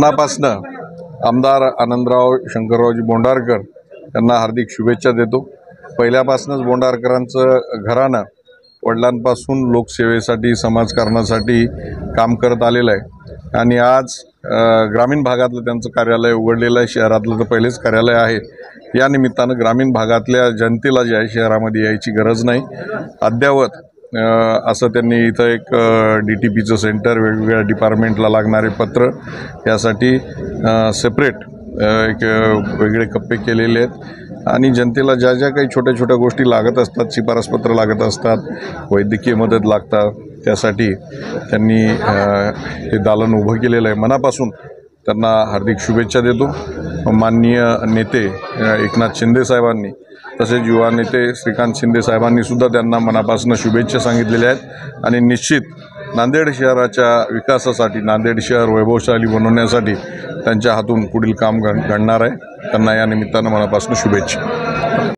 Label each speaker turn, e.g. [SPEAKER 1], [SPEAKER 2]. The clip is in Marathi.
[SPEAKER 1] मनापासनं आमदार आनंदराव शंकररावजी बोंडारकर यांना हार्दिक शुभेच्छा देतो। पहिल्यापासूनच बोंडारकरांचं घराणं वडिलांपासून लोकसेवेसाठी समाजकारणासाठी काम करत आलेलं आहे आणि आज ग्रामीण भागातलं त्यांचं कार्यालय उघडलेलं आहे। शहरातलं तर पहिलेच कार्यालय आहे। या निमित्तानं ग्रामीण भागातल्या जनतेला जे आहे शहरामध्ये यायची गरज नाही। अद्यावत असं त्यांनी इथं एक DTPचं सेंटर, वेगवेगळ्या डिपार्टमेंटला लागणारे पत्र यासाठी सेपरेट एक वेगळे कप्पे केलेले आहेत आणि जनतेला ज्या ज्या काही छोट्या छोट्या गोष्टी लागत असतात, शिफारसपत्र लागत असतात, वैद्यकीय मदत लागतात, त्यासाठी त्यांनी हे दालन उभं केलेलं आहे। मनापासून त्यांना हार्दिक शुभेच्छा देतो। माननीय नेते एकनाथ शिंदे साहेबांनी तसेच युवा नेते श्रीकांत शिंदे साहेबांनी सुद्धा त्यांना मनापासून शुभेच्छा सांगितलेल्या आहेत आणि निश्चित नांदेड शहराच्या विकासासाठी, नांदेड शहर वैभवशाली बनवण्यासाठी त्यांच्या हातून पुढील काम घडणार आहे। त्यांना या निमित्तानं मनापासून शुभेच्छा।